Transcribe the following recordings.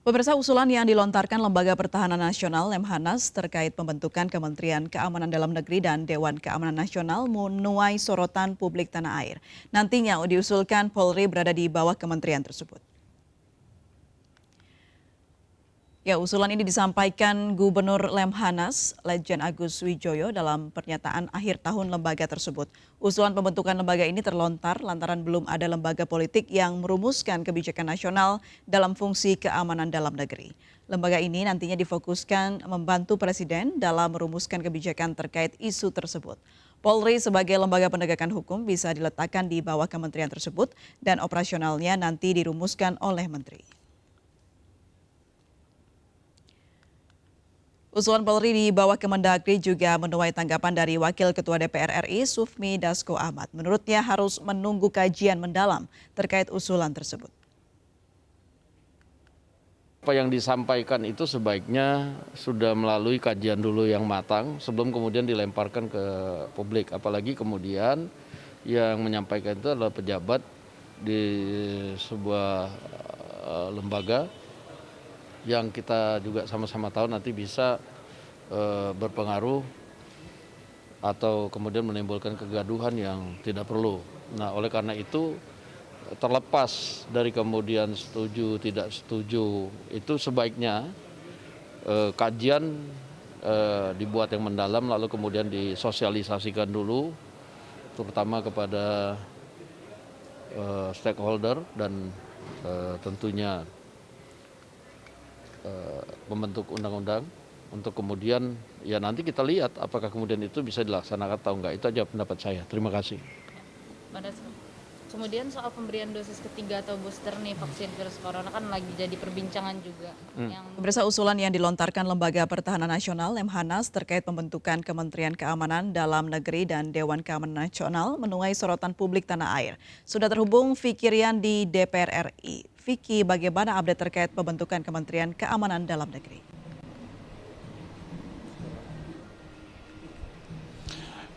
Pemirsa, usulan yang dilontarkan Lembaga Pertahanan Nasional Lemhanas terkait pembentukan Kementerian Keamanan Dalam Negeri dan Dewan Keamanan Nasional menuai sorotan publik tanah air. Nantinya diusulkan Polri berada di bawah kementerian tersebut. Ya, usulan ini disampaikan Gubernur Lemhanas, Letjen Agus Wijoyo dalam pernyataan akhir tahun lembaga tersebut. Usulan pembentukan lembaga ini terlontar lantaran belum ada lembaga politik yang merumuskan kebijakan nasional dalam fungsi keamanan dalam negeri. Lembaga ini nantinya difokuskan membantu Presiden dalam merumuskan kebijakan terkait isu tersebut. Polri sebagai lembaga penegakan hukum bisa diletakkan di bawah kementerian tersebut dan operasionalnya nanti dirumuskan oleh menteri. Usulan Polri di bawah Kemendagri juga menuai tanggapan dari Wakil Ketua DPR RI Sufmi Dasko Ahmad. Menurutnya harus menunggu kajian mendalam terkait usulan tersebut. Apa yang disampaikan itu sebaiknya sudah melalui kajian dulu yang matang sebelum kemudian dilemparkan ke publik. Apalagi kemudian yang menyampaikan itu adalah pejabat di sebuah lembaga yang kita juga sama-sama tahu nanti bisa berpengaruh atau kemudian menimbulkan kegaduhan yang tidak perlu. Nah, oleh karena itu terlepas dari kemudian setuju tidak setuju itu sebaiknya kajian dibuat yang mendalam lalu kemudian disosialisasikan dulu terutama kepada stakeholder dan tentunya membentuk undang-undang untuk kemudian ya nanti kita lihat apakah kemudian itu bisa dilaksanakan atau enggak. Itu aja pendapat saya. Terima kasih. Kemudian soal pemberian dosis ketiga atau booster nih vaksin virus corona kan lagi jadi perbincangan juga. Pemirsa, usulan yang dilontarkan Lembaga Pertahanan Nasional Lemhanas terkait pembentukan Kementerian Keamanan Dalam Negeri dan Dewan Keamanan Nasional menuai sorotan publik tanah air. Sudah terhubung Vicky Rian di DPR RI. Vicky, bagaimana update terkait pembentukan Kementerian Keamanan Dalam Negeri?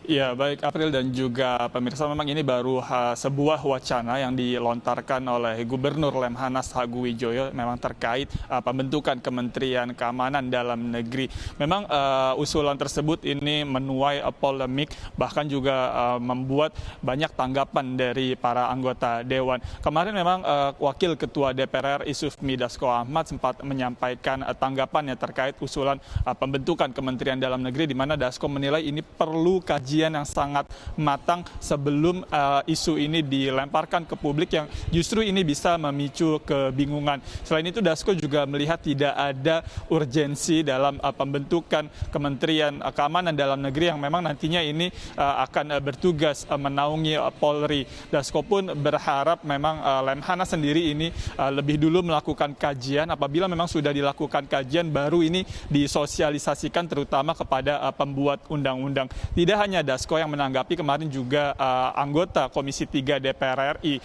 Ya, baik April dan juga pemirsa, memang ini baru sebuah wacana yang dilontarkan oleh Gubernur Lemhanas Agus Wijoyo memang terkait pembentukan Kementerian Keamanan Dalam Negeri. Memang usulan tersebut ini menuai polemik bahkan juga membuat banyak tanggapan dari para anggota dewan. Kemarin memang Wakil Ketua DPR RI Sufmi Dasko Ahmad sempat menyampaikan tanggapannya terkait usulan pembentukan Kementerian Dalam Negeri di mana Dasko menilai ini perlu kajian yang sangat matang sebelum isu ini dilemparkan ke publik yang justru ini bisa memicu kebingungan. Selain itu Dasko juga melihat tidak ada urgensi dalam pembentukan Kementerian Keamanan Dalam Negeri yang memang nantinya ini akan bertugas menaungi Polri. Dasko pun berharap memang Lemhanas sendiri ini lebih dulu melakukan kajian. Apabila memang sudah dilakukan kajian baru ini disosialisasikan terutama kepada pembuat undang-undang. Tidak hanya Dasko yang menanggapi, kemarin juga anggota Komisi 3 DPR RI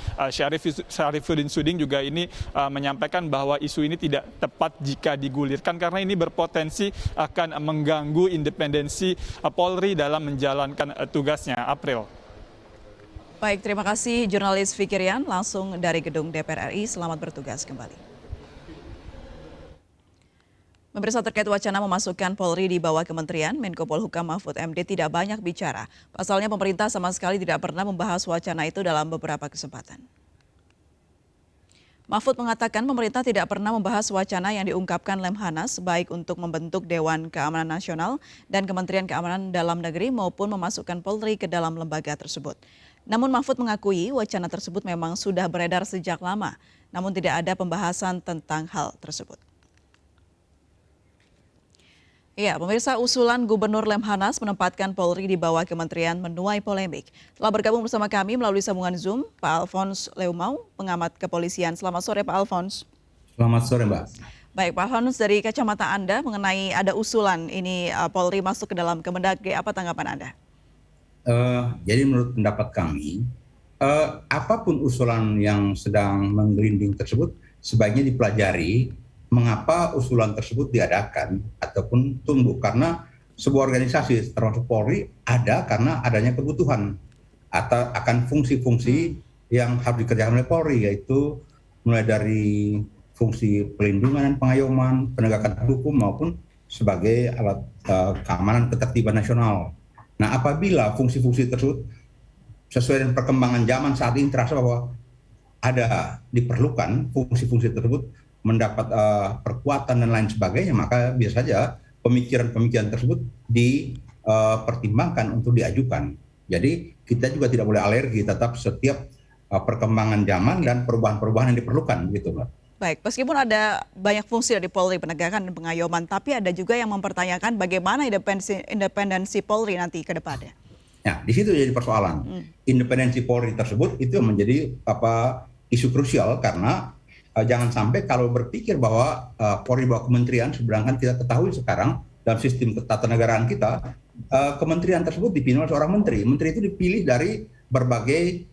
Syarifuddin Suding juga ini menyampaikan bahwa isu ini tidak tepat jika digulirkan karena ini berpotensi akan mengganggu independensi Polri dalam menjalankan tugasnya. April. Baik, terima kasih jurnalis Vicky Rian langsung dari gedung DPR RI. Selamat bertugas kembali. Pemirsa, terkait wacana memasukkan Polri di bawah kementerian, Menko Polhukam Mahfud MD tidak banyak bicara. Pasalnya pemerintah sama sekali tidak pernah membahas wacana itu dalam beberapa kesempatan. Mahfud mengatakan pemerintah tidak pernah membahas wacana yang diungkapkan Lemhanas baik untuk membentuk Dewan Keamanan Nasional dan Kementerian Keamanan Dalam Negeri maupun memasukkan Polri ke dalam lembaga tersebut. Namun Mahfud mengakui wacana tersebut memang sudah beredar sejak lama, namun tidak ada pembahasan tentang hal tersebut. Ya, pemirsa, usulan Gubernur Lemhanas menempatkan Polri di bawah kementerian menuai polemik. Telah bergabung bersama kami melalui sambungan Zoom, Pak Alphonse Leumau, pengamat kepolisian. Selamat sore, Pak Alphonse. Selamat sore, Mbak. Baik, Pak Alphonse, dari kacamata Anda mengenai ada usulan ini Polri masuk ke dalam Kemendagri, apa tanggapan Anda? Jadi menurut pendapat kami, apapun usulan yang sedang menggelinding tersebut sebaiknya dipelajari mengapa usulan tersebut diadakan ataupun tumbuh, karena sebuah organisasi termasuk Polri ada karena adanya kebutuhan atau akan fungsi-fungsi yang harus dikerjakan oleh Polri, yaitu mulai dari fungsi pelindungan dan pengayoman, penegakan hukum maupun sebagai alat keamanan ketertiban nasional. Nah, apabila fungsi-fungsi tersebut sesuai dengan perkembangan zaman saat ini terasa bahwa ada diperlukan fungsi-fungsi tersebut mendapat perkuatan dan lain sebagainya, maka biasa saja pemikiran-pemikiran tersebut dipertimbangkan untuk diajukan. Jadi kita juga tidak boleh alergi, tetap setiap perkembangan zaman dan perubahan-perubahan yang diperlukan, gitu, Mbak. Baik, meskipun ada banyak fungsi dari Polri, penegakan dan pengayoman, tapi ada juga yang mempertanyakan bagaimana independensi Polri nanti ke depannya. Nah, di situ jadi persoalan. Independensi Polri tersebut itu yang menjadi isu krusial karena jangan sampai kalau berpikir bahwa Polri bawa kementerian, sedangkan kita ketahui sekarang dalam sistem ketatanegaraan kita, kementerian tersebut dipilih oleh seorang menteri. Menteri itu dipilih dari berbagai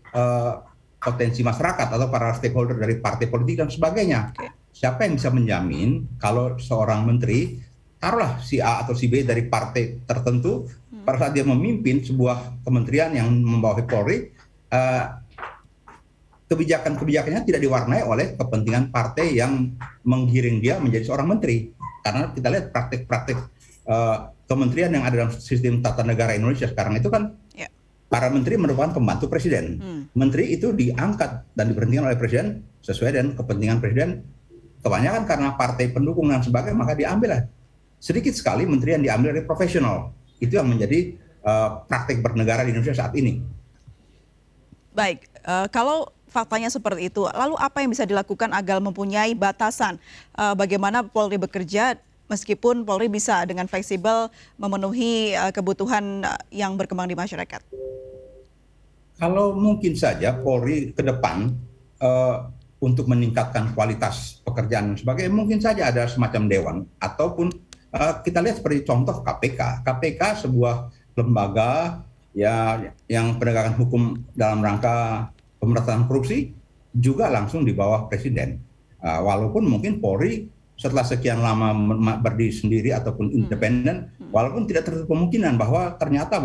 potensi masyarakat atau para stakeholder dari partai politik dan sebagainya. Siapa yang bisa menjamin kalau seorang menteri, taruhlah si A atau si B dari partai tertentu, pada saat dia memimpin sebuah kementerian yang membawahi Polri, kebijakan-kebijakannya tidak diwarnai oleh kepentingan partai yang menggiring dia menjadi seorang menteri. Karena kita lihat praktik-praktik kementerian yang ada dalam sistem tata negara Indonesia sekarang itu kan para menteri merupakan pembantu presiden. Menteri itu diangkat dan diberhentikan oleh presiden sesuai dengan kepentingan presiden. Kebanyakan karena partai pendukung dan sebagainya, maka diambillah. Sedikit sekali menteri yang diambil dari profesional. Itu yang menjadi praktik bernegara di Indonesia saat ini. Baik, kalau faktanya seperti itu, lalu apa yang bisa dilakukan agar mempunyai batasan bagaimana Polri bekerja meskipun Polri bisa dengan fleksibel memenuhi kebutuhan yang berkembang di masyarakat? Kalau mungkin saja Polri ke depan untuk meningkatkan kualitas pekerjaan dan sebagainya, mungkin saja ada semacam dewan ataupun kita lihat seperti contoh KPK. KPK sebuah lembaga yang penegakan hukum dalam rangka pemberantasan korupsi juga langsung di bawah presiden. Walaupun mungkin Polri setelah sekian lama berdiri sendiri ataupun independen, walaupun tidak tertutup kemungkinan bahwa ternyata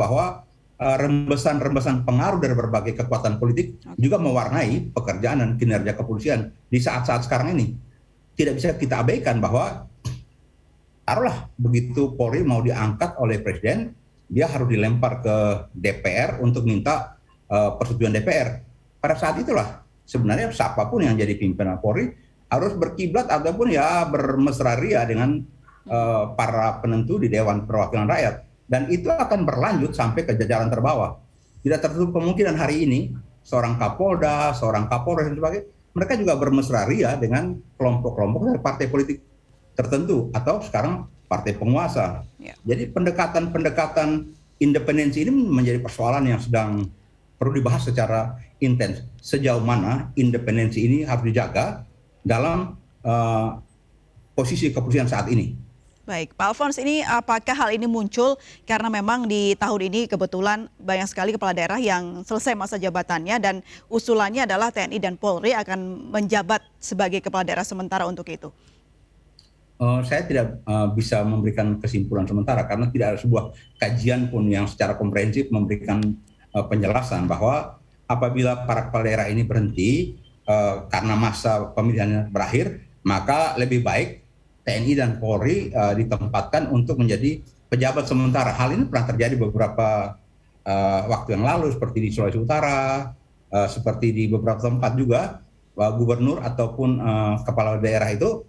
rembesan-rembesan pengaruh dari berbagai kekuatan politik juga mewarnai pekerjaan dan kinerja kepolisian di saat-saat sekarang ini. Tidak bisa kita abaikan bahwa taruhlah begitu Polri mau diangkat oleh presiden, dia harus dilempar ke DPR untuk minta persetujuan DPR. Pada saat itulah sebenarnya siapapun yang jadi pimpinan Polri harus berkiblat ataupun bermesra ria dengan para penentu di Dewan Perwakilan Rakyat. Dan itu akan berlanjut sampai ke jajaran terbawah. Tidak tertutup kemungkinan hari ini seorang Kapolda, seorang Kapolres dan sebagainya, mereka juga bermesra ria dengan kelompok-kelompok dari partai politik tertentu atau sekarang partai penguasa. Jadi pendekatan independensi ini menjadi persoalan yang sedang perlu dibahas secara intens. Sejauh mana independensi ini harus dijaga dalam posisi kepolisian saat ini. Baik, Pak Alphonse, ini apakah hal ini muncul karena memang di tahun ini kebetulan banyak sekali kepala daerah yang selesai masa jabatannya dan usulannya adalah TNI dan Polri akan menjabat sebagai kepala daerah sementara untuk itu? Saya tidak bisa memberikan kesimpulan sementara karena tidak ada sebuah kajian pun yang secara komprehensif memberikan penjelasan bahwa apabila para kepala daerah ini berhenti karena masa pemilihannya berakhir, maka lebih baik TNI dan Polri ditempatkan untuk menjadi pejabat sementara. Hal ini pernah terjadi beberapa waktu yang lalu seperti di Sulawesi Utara, seperti di beberapa tempat juga gubernur ataupun kepala daerah itu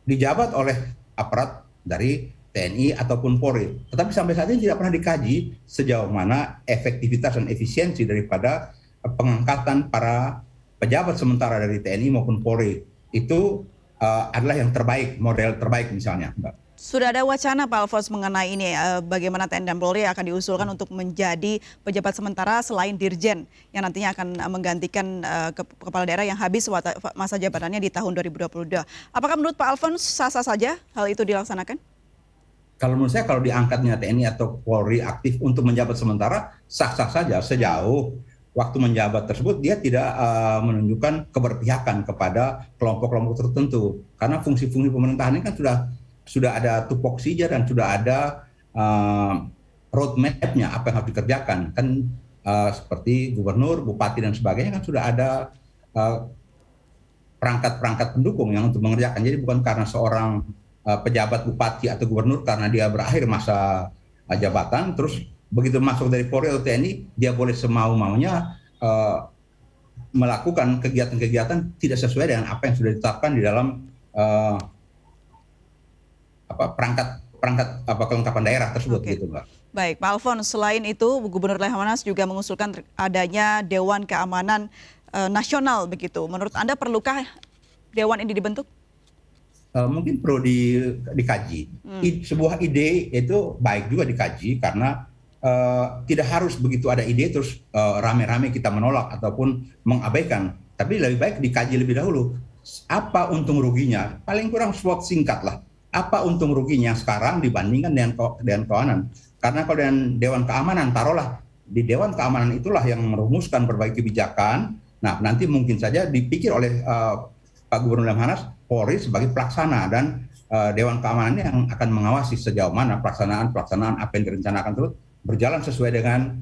dijabat oleh aparat dari TNI ataupun Polri. Tetapi sampai saat ini tidak pernah dikaji sejauh mana efektivitas dan efisiensi daripada pengangkatan para pejabat sementara dari TNI maupun Polri. Itu adalah yang terbaik, model terbaik misalnya, Mbak. Sudah ada wacana Pak Alphonse mengenai ini, bagaimana TNI dan Polri akan diusulkan untuk menjadi pejabat sementara selain Dirjen yang nantinya akan menggantikan kepala daerah yang habis masa jabatannya di tahun 2022. Apakah menurut Pak Alphonse sah-sah saja hal itu dilaksanakan? Kalau menurut saya kalau diangkatnya TNI atau Polri aktif untuk menjabat sementara, sah-sah saja sejauh waktu menjabat tersebut dia tidak menunjukkan keberpihakan kepada kelompok-kelompok tertentu. Karena fungsi-fungsi pemerintahan ini kan sudah ada tupoksinya dan sudah ada roadmap-nya apa yang harus dikerjakan. Kan seperti gubernur, bupati dan sebagainya kan sudah ada perangkat-perangkat pendukung yang untuk mengerjakan. Jadi bukan karena seorang pejabat bupati atau gubernur karena dia berakhir masa jabatan, terus begitu masuk dari Polri atau TNI dia boleh semau-maunya melakukan kegiatan-kegiatan tidak sesuai dengan apa yang sudah ditetapkan di dalam perangkat kelengkapan daerah tersebut. Oke. Gitu, Mbak. Baik, Pak Alfons, selain itu Gubernur Lemhanas juga mengusulkan adanya Dewan Keamanan Nasional begitu. Menurut Anda perlukah dewan ini dibentuk? Mungkin perlu dikaji. Sebuah ide itu baik juga dikaji karena tidak harus begitu ada ide terus rame-rame kita menolak ataupun mengabaikan. Tapi lebih baik dikaji lebih dahulu. Apa untung ruginya? Paling kurang SWOT singkat lah. Apa untung ruginya sekarang dibandingkan dengan Dewan Keamanan? Karena kalau dengan Dewan Keamanan, taruhlah di Dewan Keamanan itulah yang merumuskan berbagai kebijakan. Nah, nanti mungkin saja dipikir oleh Pak Gubernur Lemhanas, Polri sebagai pelaksana dan Dewan Keamanan yang akan mengawasi sejauh mana pelaksanaan apa yang direncanakan tersebut berjalan sesuai dengan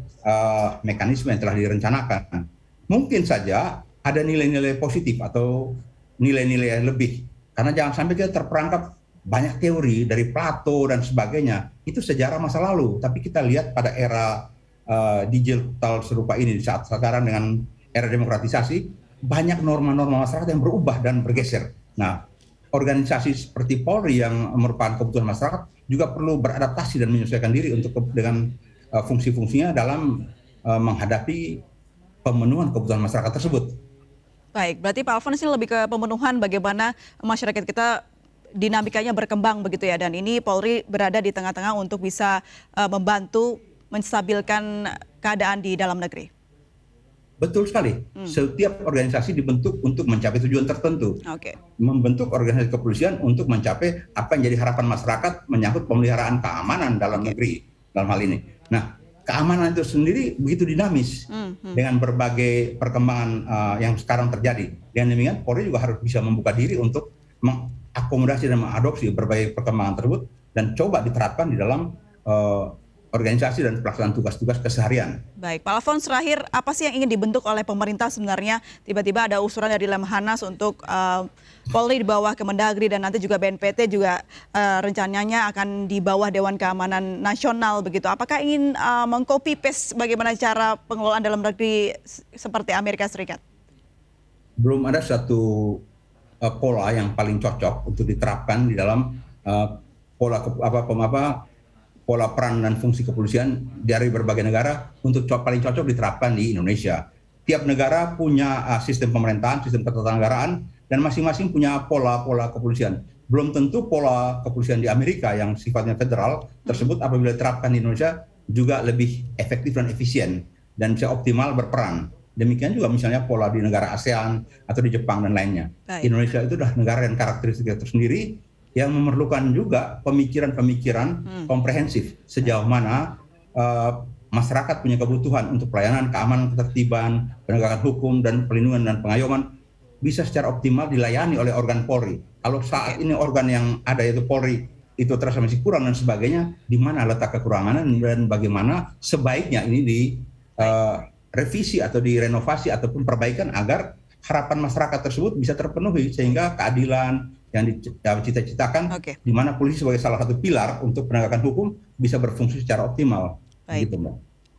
mekanisme yang telah direncanakan. Mungkin saja ada nilai-nilai positif atau nilai-nilai yang lebih. Karena jangan sampai kita terperangkap banyak teori dari Plato dan sebagainya. Itu sejarah masa lalu. Tapi kita lihat pada era digital serupa ini saat sekarang dengan era demokratisasi, banyak norma-norma masyarakat yang berubah dan bergeser. Nah, organisasi seperti Polri yang merupakan kebutuhan masyarakat juga perlu beradaptasi dan menyesuaikan diri dengan fungsi-fungsinya dalam menghadapi pemenuhan kebutuhan masyarakat tersebut. Baik, berarti Pak Alfons ini lebih ke pemenuhan bagaimana masyarakat kita dinamikanya berkembang begitu ya, dan ini Polri berada di tengah-tengah untuk bisa membantu menstabilkan keadaan di dalam negeri. Betul sekali. Setiap organisasi dibentuk untuk mencapai tujuan tertentu. Oke. Membentuk organisasi kepolisian untuk mencapai apa yang jadi harapan masyarakat menyangkut pemeliharaan keamanan dalam negeri dalam hal ini. Nah, keamanan itu sendiri begitu dinamis dengan berbagai perkembangan yang sekarang terjadi. Dengan demikian, Polri juga harus bisa membuka diri untuk mengakomodasi dan mengadopsi berbagai perkembangan tersebut dan coba diterapkan di dalam organisasi dan pelaksanaan tugas-tugas keseharian. Baik, Pak Alfons, terakhir apa sih yang ingin dibentuk oleh pemerintah sebenarnya? Tiba-tiba ada usulan dari Lemhanas untuk Polri di bawah Kemendagri dan nanti juga BNPT juga rencananya akan di bawah Dewan Keamanan Nasional begitu. Apakah ingin meng-copy paste bagaimana cara pengelolaan dalam negeri seperti Amerika Serikat? Belum ada satu pola yang paling cocok untuk diterapkan di dalam pola peran dan fungsi kepolisian dari berbagai negara untuk paling cocok diterapkan di Indonesia. Tiap negara punya sistem pemerintahan, sistem ketatanegaraan, dan masing-masing punya pola-pola kepolisian. Belum tentu pola kepolisian di Amerika yang sifatnya federal tersebut apabila diterapkan di Indonesia juga lebih efektif dan efisien dan bisa optimal berperan. Demikian juga misalnya pola di negara ASEAN atau di Jepang dan lainnya. Baik. Indonesia itu adalah negara yang karakteristiknya tersendiri yang memerlukan juga pemikiran-pemikiran komprehensif sejauh mana masyarakat punya kebutuhan untuk pelayanan, keamanan, ketertiban, penegakan hukum, dan perlindungan dan pengayoman bisa secara optimal dilayani oleh organ Polri. Kalau saat ini organ yang ada yaitu Polri itu terasa masih kurang dan sebagainya, di mana letak kekurangan dan bagaimana sebaiknya ini direvisi atau direnovasi ataupun perbaikan agar harapan masyarakat tersebut bisa terpenuhi sehingga keadilan yang dicita-citakan di mana polisi sebagai salah satu pilar untuk penegakan hukum bisa berfungsi secara optimal. Baik. Gitu, Mbak.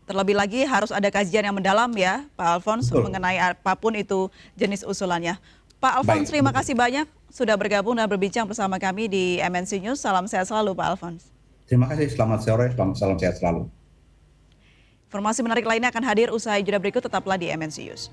Terlebih lagi harus ada kajian yang mendalam ya Pak Alfons mengenai apapun itu jenis usulannya. Pak Alfons, terima kasih banyak sudah bergabung dan berbincang bersama kami di MNC News. Salam sehat selalu Pak Alfons. Terima kasih, selamat sore, salam sehat selalu. Informasi menarik lainnya akan hadir usai jeda berikut, tetaplah di MNC News.